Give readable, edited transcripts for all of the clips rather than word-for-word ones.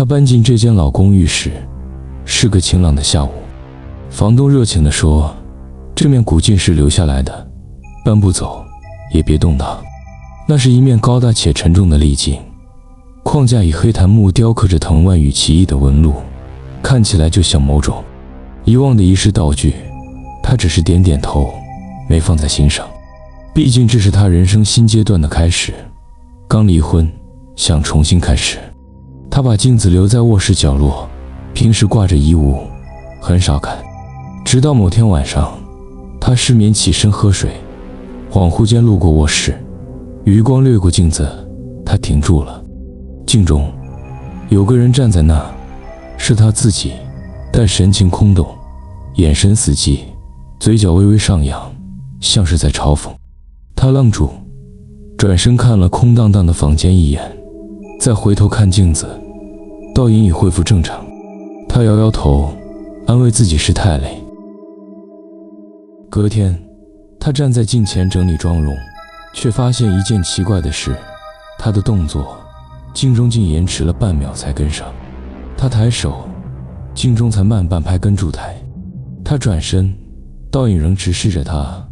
他搬进这间老公寓时，是个晴朗的下午。房东热情地说：“这面古镜是留下来的，搬不走，也别动它。”那是一面高大且沉重的立镜，框架以黑檀木雕刻着藤蔓与奇异的纹路，看起来就像某种遗忘的仪式道具。他只是点点头，没放在心上。毕竟这是他人生新阶段的开始，刚离婚，想重新开始。他把镜子留在卧室角落，平时挂着衣物，很少看。直到某天晚上，他失眠起身喝水，恍惚间路过卧室，余光掠过镜子，他停住了。镜中有个人站在那，是他自己，但神情空洞，眼神死寂，嘴角微微上扬，像是在嘲讽。他愣住，转身看了空荡荡的房间一眼，再回头看镜子，倒影已恢复正常。他摇摇头，安慰自己是太累。隔天，他站在镜前整理妆容，却发现一件奇怪的事，他的动作镜中竟延迟了半秒才跟上。他抬手，镜中才慢半拍跟住台。他转身，倒影仍直视着他，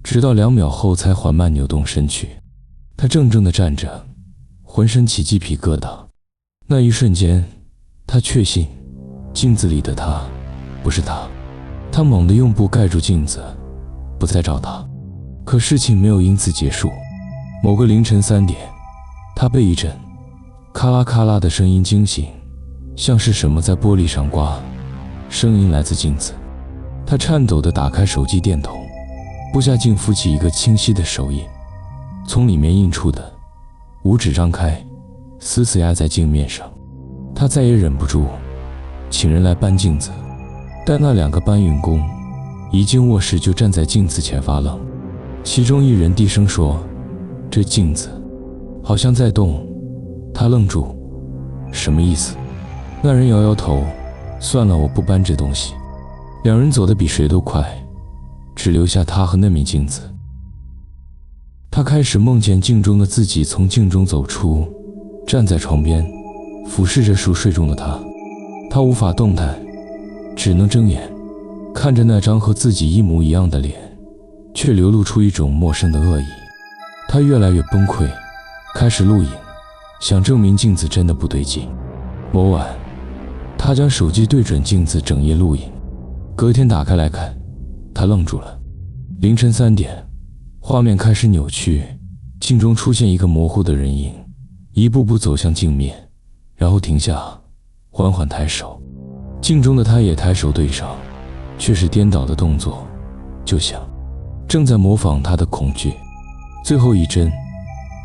直到2秒后才缓慢扭动身躯。他怔怔地站着，浑身起鸡皮疙瘩。那一瞬间，他确信镜子里的他不是他。他猛地用布盖住镜子，不再照他。可事情没有因此结束。某个凌晨3点，他被一阵咔啦咔啦的声音惊醒，像是什么在玻璃上刮，声音来自镜子。他颤抖地打开手机电筒，布下竟浮起一个清晰的手印，从里面映出的五指张开，死死压在镜面上。他再也忍不住，请人来搬镜子。但那2个搬运工一进卧室就站在镜子前发愣。其中一人低声说：“这镜子好像在动。”他愣住，什么意思？那人摇摇头：“算了，我不搬这东西。”2人走得比谁都快，只留下他和那面镜子。他开始梦见镜中的自己从镜中走出，站在床边，俯视着熟睡中的他。他无法动弹，只能睁眼看着那张和自己一模一样的脸，却流露出一种陌生的恶意。他越来越崩溃，开始录影，想证明镜子真的不对劲。某晚，他将手机对准镜子整夜录影。隔天打开来看，他愣住了。凌晨3点，画面开始扭曲，镜中出现一个模糊的人影，一步步走向镜面，然后停下，缓缓抬手。镜中的他也抬手对上，却是颠倒的动作，就像正在模仿他的恐惧。最后一帧，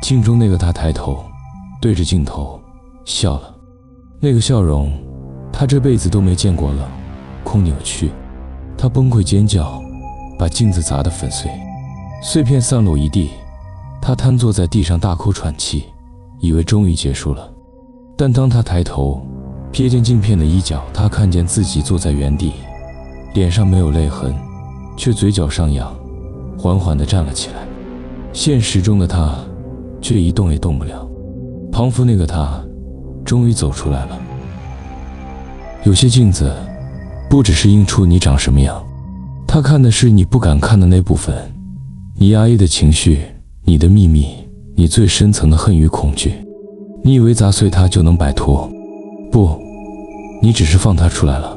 镜中那个他抬头，对着镜头笑了。那个笑容，他这辈子都没见过了，空扭曲。他崩溃尖叫，把镜子砸得粉碎，碎片散落一地。他瘫坐在地上大口喘气，以为终于结束了。但当他抬头瞥见镜片的一角，他看见自己坐在原地，脸上没有泪痕，却嘴角上扬，缓缓地站了起来。现实中的他却一动也动不了。庞佛那个他终于走出来了。有些镜子不只是映出你长什么样，他看的是你不敢看的那部分，你压抑的情绪，你的秘密，你最深层的恨与恐惧。你以为砸碎它就能摆脱，不，你只是放它出来了。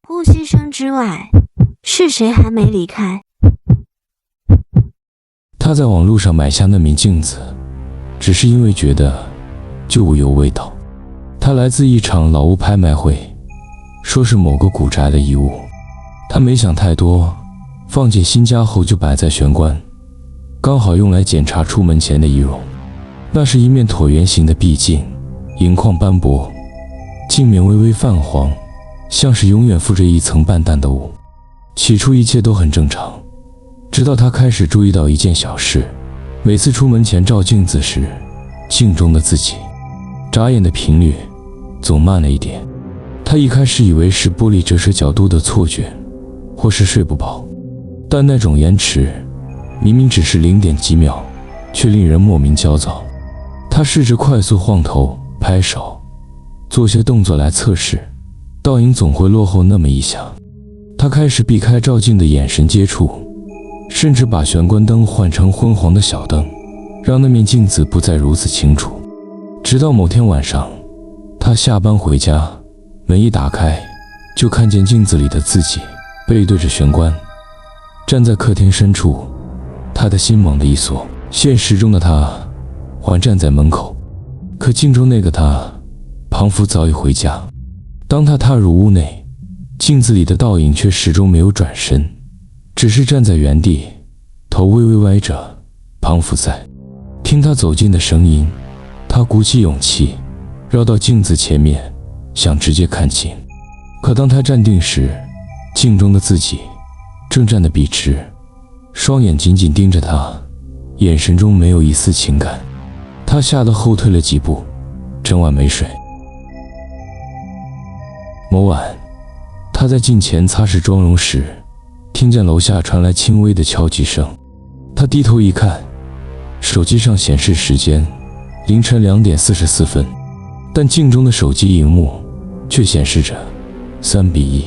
呼吸声之外，是谁还没离开？他在网络上买下那面镜子，只是因为觉得旧物有味道。它来自一场老物拍卖会，说是某个古宅的遗物。他没想太多，放进新家后就摆在玄关，刚好用来检查出门前的仪容。那是一面椭圆形的壁镜，银框斑驳，镜面微微泛黄，像是永远附着一层淡淡的雾。起初一切都很正常，直到他开始注意到一件小事，每次出门前照镜子时，镜中的自己眨眼的频率总慢了一点。他一开始以为是玻璃折射角度的错觉，或是睡不饱，但那种延迟明明只是0点几秒，却令人莫名焦躁。他他试着快速晃头、拍手，做些动作来测试，倒影总会落后那么一下。他开始避开照镜的眼神接触，甚至把玄关灯换成昏黄的小灯，让那面镜子不再如此清楚。直到某天晚上，他下班回家，门一打开，就看见镜子里的自己背对着玄关，站在客厅深处。他的心猛地一缩，现实中的他还站在门口，可镜中那个他，庞福早已回家。当他踏入屋内，镜子里的倒影却始终没有转身，只是站在原地，头微微歪着。庞福在听他走近的声音，他鼓起勇气绕到镜子前面，想直接看清。可当他站定时，镜中的自己正站得笔直，双眼紧紧盯着他，眼神中没有一丝情感。他吓得后退了几步，整晚没睡。某晚，他在镜前擦拭妆容时，听见楼下传来轻微的敲击声。他低头一看，手机上显示时间凌晨2点44分，但镜中的手机荧幕却显示着3-1。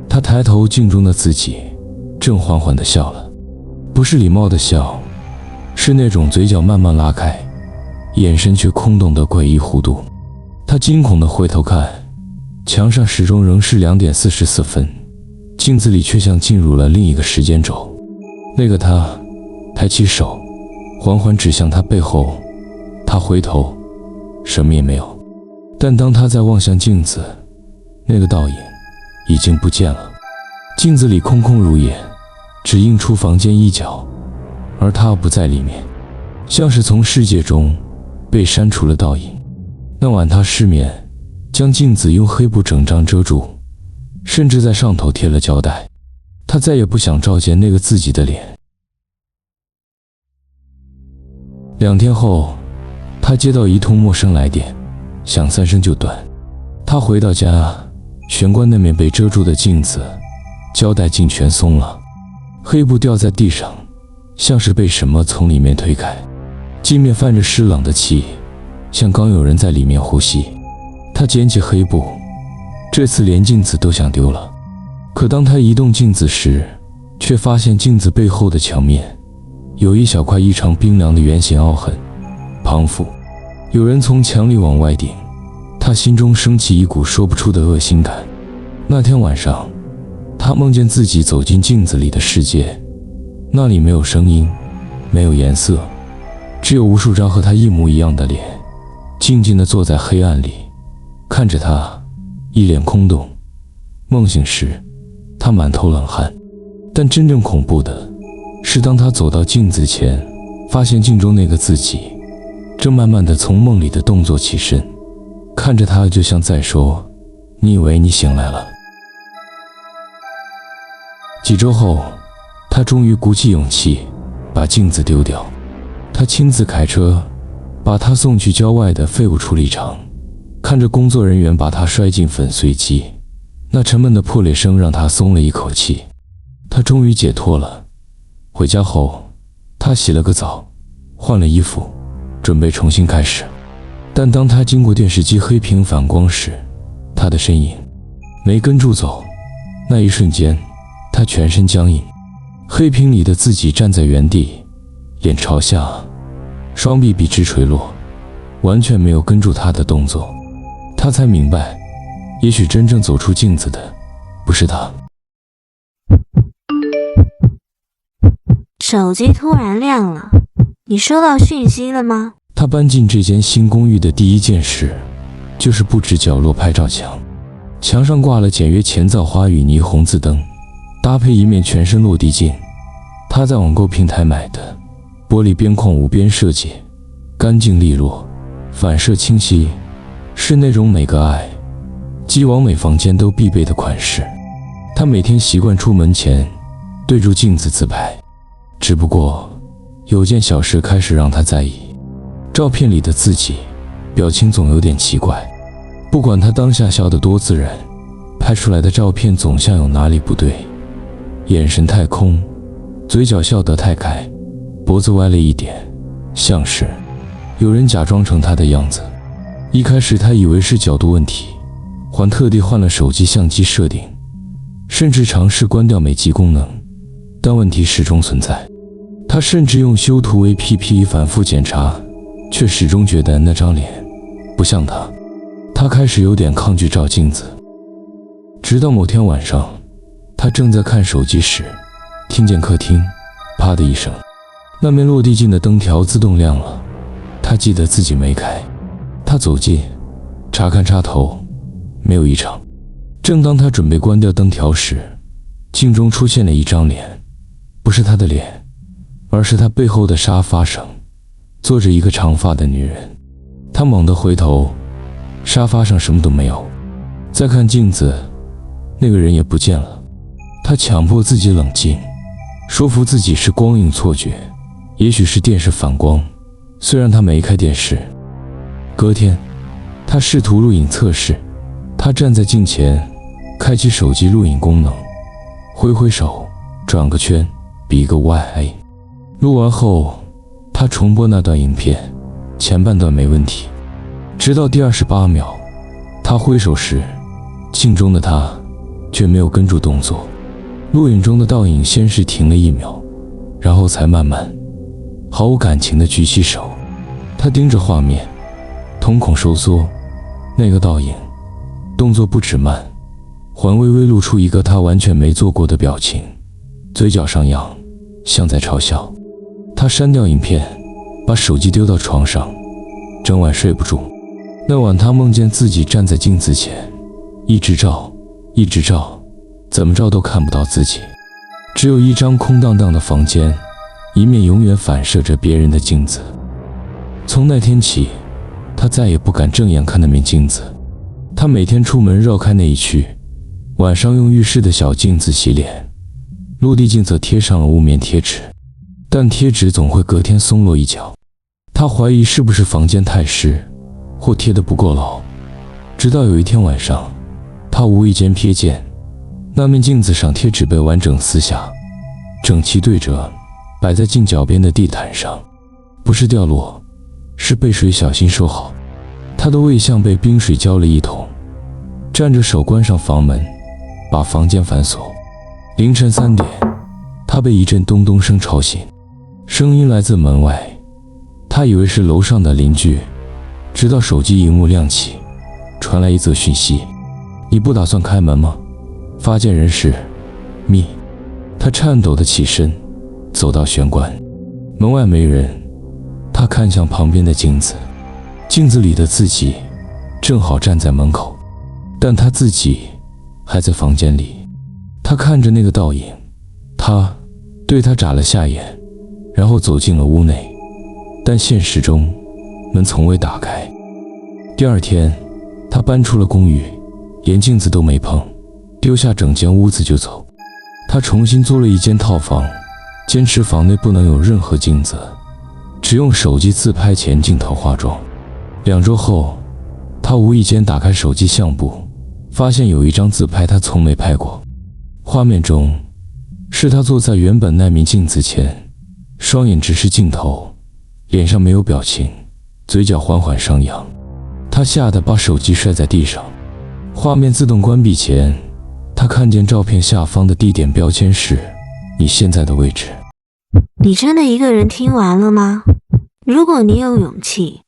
他抬头，镜中的自己正缓缓地笑了，不是礼貌的笑，是那种嘴角慢慢拉开，眼神却空洞的诡异弧度。他惊恐地回头看，墙上时钟仍是2点44分，镜子里却像进入了另一个时间轴。那个他抬起手，缓缓指向他背后。他回头，什么也没有。但当他再望向镜子，那个倒影已经不见了。镜子里空空如也，只映出房间一角，而他不在里面，像是从世界中被删除了倒影。那晚他失眠，将镜子用黑布整张遮住，甚至在上头贴了胶带。他再也不想照见那个自己的脸。2天后，他接到一通陌生来电，响3声就断。他回到家，玄关那面被遮住的镜子，胶带竟全松了，黑布掉在地上，像是被什么从里面推开。镜面泛着湿冷的气，像刚有人在里面呼吸。他捡起黑布，这次连镜子都想丢了。可当他移动镜子时，却发现镜子背后的墙面有一小块异常冰凉的圆形凹痕。庞父，有人从墙里往外顶。他心中升起一股说不出的恶心感。那天晚上，他梦见自己走进镜子里的世界，那里没有声音，没有颜色，只有无数张和他一模一样的脸，静静地坐在黑暗里，看着他，一脸空洞。梦醒时，他满头冷汗。但真正恐怖的是，当他走到镜子前，发现镜中那个自己正慢慢地从梦里的动作起身，看着他，就像在说：“你以为你醒来了？”几周后，他终于鼓起勇气把镜子丢掉。他亲自开车把他送去郊外的废物处理厂，看着工作人员把他摔进粉碎机，那沉闷的破裂声让他松了一口气。他终于解脱了。回家后，他洗了个澡，换了衣服，准备重新开始。但当他经过电视机黑屏反光时，他的身影没跟住走。那一瞬间，他全身僵硬。黑屏里的自己站在原地，脸朝下，双臂笔直垂落，完全没有跟住他的动作。他才明白，也许真正走出镜子的不是他。手机突然亮了，你收到讯息了吗？他搬进这间新公寓的第一件事，就是布置角落拍照墙。墙上挂了简约前造花与霓虹字灯，搭配一面全身落地镜。他在网购平台买的，玻璃边框无边设计，干净利落，反射清晰，是那种每个爱既往每房间都必备的款式。他每天习惯出门前对住镜子自拍，只不过有件小事开始让他在意。照片里的自己表情总有点奇怪，不管他当下笑得多自然，拍出来的照片总像有哪里不对，眼神太空，嘴角笑得太开，脖子歪了一点，像是有人假装成他的样子。一开始他以为是角度问题，还特地换了手机相机设定，甚至尝试关掉美肌功能，但问题始终存在。他甚至用修图 APP 反复检查，却始终觉得那张脸不像他。他开始有点抗拒照镜子。直到某天晚上，他正在看手机时，听见客厅啪的一声，那面落地镜的灯条自动亮了。他记得自己没开。他走近查看插头，没有异常。正当他准备关掉灯条时，镜中出现了一张脸，不是他的脸，而是他背后的沙发上坐着一个长发的女人。他猛地回头，沙发上什么都没有。再看镜子，那个人也不见了。他强迫自己冷静，说服自己是光影错觉，也许是电视反光。虽然他没开电视。隔天，他试图录影测试。他站在镜前，开启手机录影功能，挥挥手，转个圈，比个 Y。 录完后，他重播那段影片，前半段没问题。直到第28秒，他挥手时，镜中的他却没有跟住动作。录影中的倒影先是停了1秒，然后才慢慢毫无感情地举起手。他盯着画面，瞳孔收缩，那个倒影动作不止慢，还微微露出一个他完全没做过的表情，嘴角上扬，像在嘲笑。他删掉影片，把手机丢到床上，整晚睡不住。那晚他梦见自己站在镜子前，一直照，一直照，怎么照都看不到自己，只有一张空荡荡的房间，一面永远反射着别人的镜子。从那天起，他再也不敢正眼看那面镜子。他每天出门绕开那一区，晚上用浴室的小镜子洗脸，落地镜则贴上了雾面贴纸，但贴纸总会隔天松落一角。他怀疑是不是房间太湿，或贴得不够牢。直到有一天晚上，他无意间瞥见那面镜子上贴纸被完整撕下，整齐对折，摆在镜脚边的地毯上，不是掉落，是被水小心收好。他的胃像被冰水浇了一桶，站着手关上房门，把房间反锁。凌晨3点，他被一阵咚咚声吵醒，声音来自门外，他以为是楼上的邻居，直到手机荧幕亮起，传来一则讯息：你不打算开门吗？发件人是密。他颤抖地起身，走到玄关，门外没人。他看向旁边的镜子，镜子里的自己正好站在门口，但他自己还在房间里。他看着那个倒影，他对他眨了下眼，然后走进了屋内，但现实中门从未打开。第二天，他搬出了公寓，连镜子都没碰，丢下整间屋子就走。他重新租了一间套房，坚持房内不能有任何镜子，只用手机自拍前镜头化妆。2周后，他无意间打开手机相簿，发现有一张自拍他从没拍过。画面中是他坐在原本那面镜子前，双眼直视镜头，脸上没有表情，嘴角缓缓上扬。他吓得把手机摔在地上。画面自动关闭前，他看见照片下方的地点标签是你现在的位置。你真的一个人听完了吗？如果你有勇气，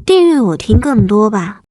订阅我听更多吧。